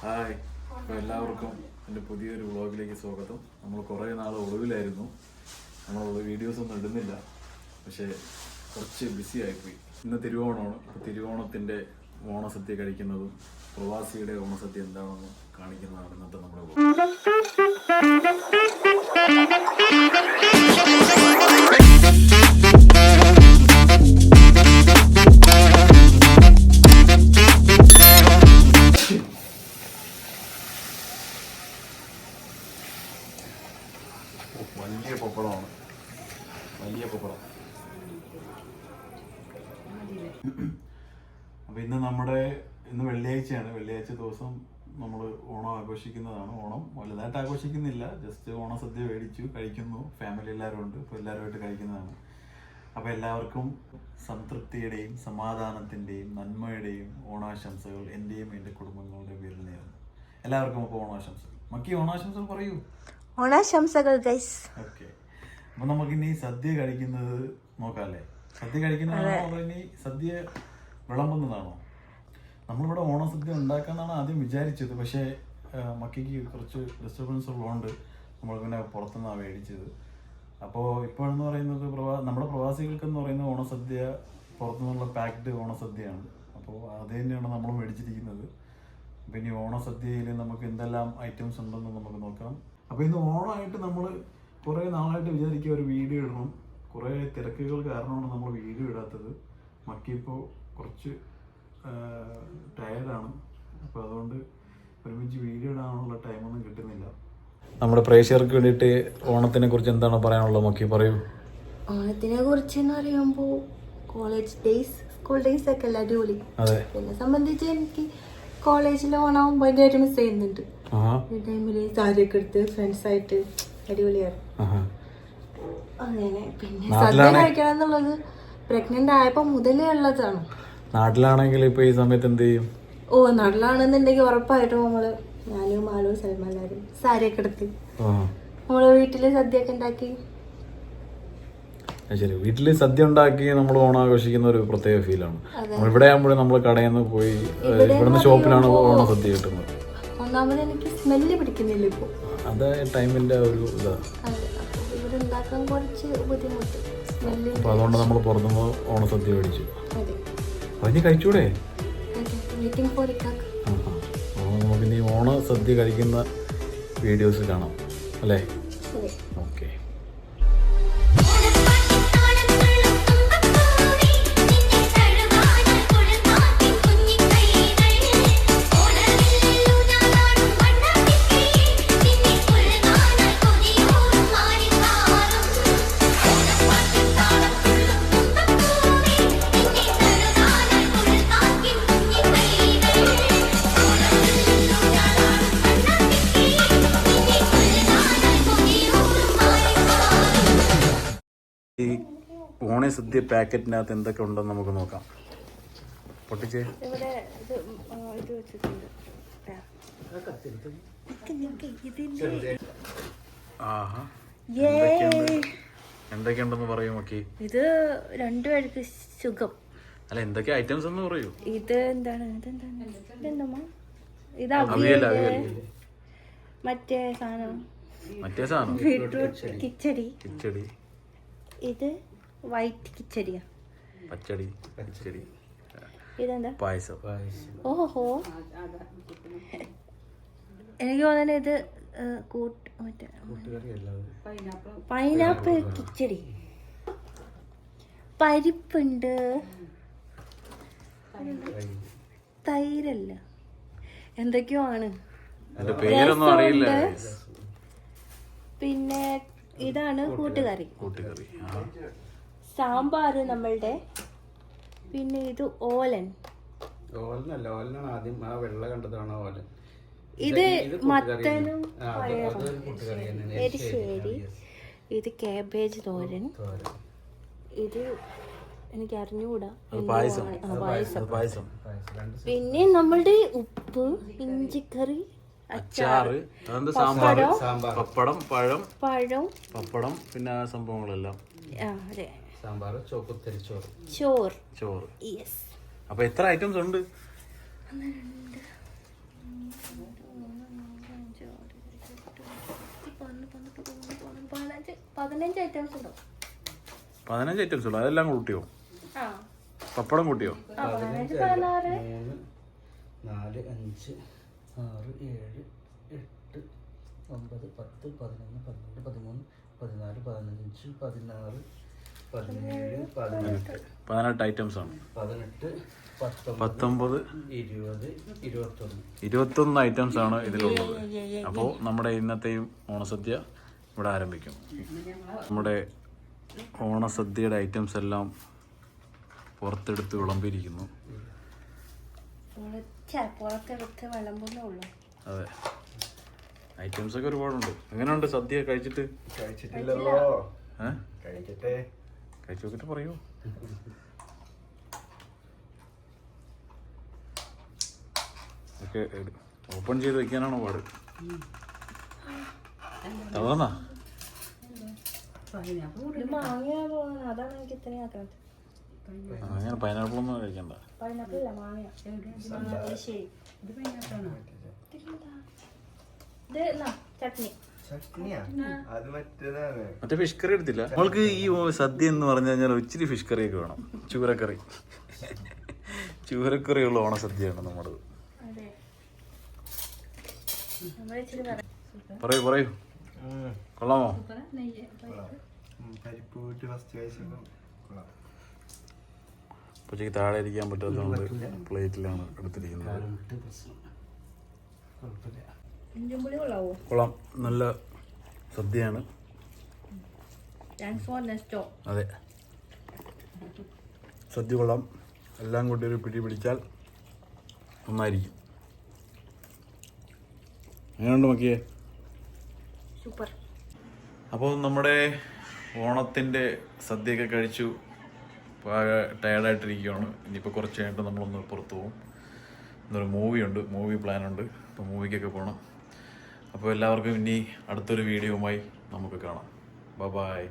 Hi, അപ്പോൾ എല്ലാവർക്കും എൻ്റെ പുതിയൊരു വ്ളോഗിലേക്ക് സ്വാഗതം. നമ്മൾ കുറേ നാൾ ഒളിവിലായിരുന്നു, നമ്മൾ വീഡിയോസൊന്നും ഇടുന്നില്ല, പക്ഷേ കുറച്ച് ബിസി ആയിപ്പോയി. ഇന്ന് തിരുവോണമാണ്. അപ്പോൾ തിരുവോണത്തിൻ്റെ ഓണസദ്യ കഴിക്കുന്നതും പ്രവാസിയുടെ ഓണസദ്യ എന്താണെന്ന് കാണിക്കുന്നതാണ് ഇന്നത്തെ നമ്മുടെ വ്ളോഗ്. വലിയ പപ്പടമാണ്, വലിയ പപ്പടം. അപ്പോൾ ഇന്ന് വെള്ളിയാഴ്ചയാണ്. വെള്ളിയാഴ്ച ദിവസം നമ്മൾ ഓണം ആഘോഷിക്കുന്നതാണ്. ഓണം വലുതായിട്ട് ആഘോഷിക്കുന്നില്ല, ജസ്റ്റ് ഓണസദ്യ മേടിച്ചു കഴിക്കുന്നു. ഫാമിലി എല്ലാവരും ഉണ്ട്, അപ്പോൾ എല്ലാവരുമായിട്ട് കഴിക്കുന്നതാണ്. അപ്പോൾ എല്ലാവർക്കും സംതൃപ്തിയുടെയും സമാധാനത്തിൻ്റെയും നന്മയുടെയും ഓണാശംസകൾ എൻ്റെയും എൻ്റെ കുടുംബങ്ങളുടെ പേരിൽ നേരുന്നു. എല്ലാവർക്കും അപ്പോൾ ഓണാശംസകൾ. മക്കി ഓണാശംസകൾ പറയൂ. ഓണാശംസകൾ ഗൈസ്. ഓക്കെ, അപ്പൊ നമുക്കിനി സദ്യ കഴിക്കുന്നത് നോക്കാല്ലേ? സദ്യ കഴിക്കുന്നതാണോ ഇനി സദ്യ വിളമ്പുന്നതാണോ? നമ്മളിവിടെ ഓണസദ്യ ഉണ്ടാക്കാന്നാണ് ആദ്യം വിചാരിച്ചത്, പക്ഷേ മക്കിക്ക് കുറച്ച് ഡിസ്റ്റർബൻസ് ഉള്ളതുകൊണ്ട് നമ്മൾ പിന്നെ പുറത്തുനിന്നാണ് മേടിച്ചത്. അപ്പോൾ ഇപ്പോഴെന്ന് പറയുന്നത് നമ്മുടെ പ്രവാസികൾക്കെന്ന് പറയുന്ന ഓണസദ്യ പുറത്തുനിന്നുള്ള പാക്ഡ് ഓണസദ്യയാണ്. അപ്പോൾ അത് തന്നെയാണ് നമ്മൾ മേടിച്ചിരിക്കുന്നത്. അപ്പോൾ ഇനി ഓണസദ്യയിൽ നമുക്ക് എന്തെല്ലാം ഐറ്റംസ് ഉണ്ടെന്ന് നമുക്ക് നോക്കാം. അപ്പോൾ ഇന്ന് ഓണമായിട്ട് നമ്മൾ കുറേ നാളായിട്ട് വിചാരിക്കുക ഒരു വീഡിയോ ഇടണം. കുറേ തിരക്കുകൾ കാരണമാണ് നമ്മൾ വീഡിയോ ഇടാത്തത്. മക്കി ഇപ്പോൾ കുറച്ച് ടയർഡാണ്, അപ്പോൾ അതുകൊണ്ട് ഒരുമിച്ച് വീഡിയോ ഇടാനുള്ള ടൈമൊന്നും കിട്ടുന്നില്ല. നമ്മുടെ പ്രേക്ഷകർക്ക് വേണ്ടിയിട്ട് ഓണത്തിനെ കുറിച്ച് എന്താണ് പറയാനുള്ളത് മക്കി? പറയൂ. ഓണത്തിനെ കുറിച്ച് എന്ന് പറയുമ്പോൾ കോളേജ് ഡേയ്സ്, സ്കൂൾ ഡേയ്സ് ഒക്കെ അല്ല അടിപൊളി. അതെ, എന്നെ സംബന്ധിച്ച് എനിക്ക് കോളേജിൽ ഓണം ഭയങ്കരമായിട്ട് മിസ് ചെയ്യുന്നുണ്ട്. ഈ ടൈമില് സാരിയൊക്കെ എടുത്ത് ഫ്രണ്ട്സ് ആയിട്ട് അടിപൊളിയായിരുന്നു. അങ്ങനെ പിന്നെ സദ്യ കഴിക്കണം എന്നുള്ളത് പ്രഗ്നന്റ് ആയപ്പോ മുതലേ ഉള്ളതാണ്. നാട്ടിലാണെങ്കിൽ ഇപ്പൊ ഈ സമയത്ത് എന്ത് ചെയ്യും? നാട്ടിലാണെന്നുണ്ടെങ്കിൽ ഉറപ്പായിട്ടും ഞാനും മാലും സൽമാൻ എല്ലാവരും സാരിയൊക്കെ എടുത്ത് നമ്മള് വീട്ടില് സദ്യ ഒക്കെ ഉണ്ടാക്കി. ശരി, വീട്ടില് സദ്യ ഉണ്ടാക്കി നമ്മൾ ഓണം ആഘോഷിക്കുന്ന ഒരു പ്രത്യേക ഫീലാണ്. ഇവിടെ ആകുമ്പോഴേ നമ്മൾ കടയിൽ നിന്ന് പോയി ഇവിടുന്ന് ഷോപ്പിലാണ് ഓണ സദ്യ കിട്ടുന്നത്. ഒന്നാമത് എനിക്ക് സ്മെല്ല് പിടിക്കുന്നില്ല ഇപ്പൊ, അത് ടൈമിന്റെ ഒരു ഇതാ. ഇവിടെ ഉണ്ടാക്കാൻ കുറച്ച് ബുദ്ധിമുട്ട്, സ്മെല്ല്. അപ്പൊ അതുകൊണ്ട് നമ്മൾ പുറത്തുനിന്ന് ഓണസദ്യ മേടിച്ചു. അതിന് കഴിച്ചൂടെ? നമുക്ക് ഇനി ഓണസദ്യ കഴിക്കുന്ന വീഡിയോസ് കാണാം അല്ലേ? ഓക്കെ. ഈ ഓണസദ്യ പാക്കറ്റിനകത്ത് എന്തൊക്കെ ഉണ്ടെന്ന് നമുക്ക് നോക്കാം. പൊട്ടിച്ചേ. ആഹാ, എന്തൊക്കെയുണ്ടെന്ന് പറയൂ മക്കി. ഇത് രണ്ടുപേർക്ക് സുഖം. അല്ല, എന്തൊക്കെ ഐറ്റംസ് എന്ന് പറയൂ. ഇത് എന്താണ്? ഇത് മറ്റേ സാധനം ബീട്രൂട്ട് കിച്ചടി. ഇത് വൈറ്റ് കിച്ചടിയാ. പച്ചടി. ഇതെന്താ? പായസം. ഓഹോ, എനിക്ക് തോന്നുന്നത് ഇത് പൈനാപ്പിൾ കിച്ചടി. പരിപ്പുണ്ട്, തൈരല്ല, എന്തൊക്കെയോ ആണ്. പിന്നെ ഇതാണ് കൂട്ടുകറി. സാമ്പാർ നമ്മളുടെ. പിന്നെ ഇത് ഓലൻ. ഇത് മത്തനും എരിശ്ശേരി. ഇത് കാബേജ് തോരൻ. ഇത് എനിക്ക് അറിഞ്ഞുകൂടാ. പായസം. പിന്നെ നമ്മളുടെ ഉപ്പ്, ഇഞ്ചിക്കറി, അച്ചാറ്, പപ്പടം, പഴം, പപ്പടം, പിന്നെ ആ സംഭവങ്ങളെല്ലാം. ചോറ്. അപ്പൊ എത്ര ഐറ്റംസ് ഉണ്ട്? 15 ഐറ്റംസ് ഉണ്ടോ? 15 ഐറ്റംസ് ഉള്ളു. അതെല്ലാം കൂട്ടിയോ? ആ പപ്പടം കൂട്ടിയോ? 15 16 4 5 6 7 8 9 10 11 12 13 14 15 16 17 18 18 ഐറ്റംസ് ആണ്. 18 19 20 21 21 ഐറ്റംസ് ആണ് ഇതിലുള്ളത്. അപ്പോൾ നമ്മുടെ ഇന്നത്തെയും ഓണസദ്യ ഇവിടെ ആരംഭിക്കും. നമ്മുടെ ഓണസദ്യയുടെ ഐറ്റംസ് എല്ലാം പുറത്തെടുത്ത് വിളമ്പിയിരിക്കുന്നു. പുറത്തെടുത്ത് വിളമ്പുന്നേ ഉള്ളൂ. അതെ, ഐറ്റംസ് ഒക്കെ ഒരുപാടുണ്ട്. എങ്ങനെയുണ്ട് സദ്യ കഴിച്ചിട്ട്? കഴിച്ചിട്ടില്ലല്ലോ. കഴിക്കട്ടെ. കഴിച്ചു നോക്കിട്ട് പറയൂ. ഒക്കെ ഓപ്പൺ ചെയ്ത് വെക്കാനാണോ പാട്? തവന്നാ മാങ്ങ പോകുന്നത്, അതാണ് എനിക്ക് ഇത്രയും ആക്കുന്നത്. അങ്ങനെ പൈനാപ്പിൾ ഒന്നും കഴിക്കണ്ട. പൈനാപ്പിൾ ഇല്ല, മാങ്ങ. ശരി, ഇത് ചട്നി. മറ്റേ ഫിഷ് കറി എടുത്തില്ല. നമ്മൾക്ക് ഈ സദ്യ എന്ന് പറഞ്ഞു കഴിഞ്ഞാൽ ഇച്ചിരി ഫിഷ് കറിയൊക്കെ വേണം. ചൂരക്കറി, ചൂരക്കറിയുള്ള ഓണസദ്യയാണ് നമ്മുടേത്. പറയൂ പറയൂ, കൊള്ളാമോ? ഉച്ചയ്ക്ക് താഴെ ഇരിക്കാൻ പറ്റാത്തതുകൊണ്ട് പ്ലേറ്റിലാണ് എടുത്തിരിക്കുന്നത്. കൊള്ളാം, നല്ല സദ്യയാണ്. അതെ, സദ്യ കൊള്ളാം. എല്ലാം കൂടി ഒരു പിടി പിടിച്ചാൽ നന്നായിരിക്കും. എങ്ങനെയുണ്ട് മക്കിയേ? സൂപ്പർ. അപ്പോൾ നമ്മുടെ ഓണത്തിൻ്റെ സദ്യയൊക്കെ കഴിച്ചു ആകെ ടയർഡായിട്ടിരിക്കുകയാണ്. ഇനിയിപ്പോൾ കുറച്ച് കഴിഞ്ഞിട്ട് നമ്മളൊന്ന് പുറത്തു പോകും. ഇന്നൊരു മൂവിയുണ്ട്, മൂവി പ്ലാനുണ്ട്. അപ്പോൾ മൂവിക്കൊക്കെ പോകണം. അപ്പോൾ എല്ലാവർക്കും ഇനി അടുത്തൊരു വീഡിയോയുമായി നമുക്ക് കാണാം. ബൈ.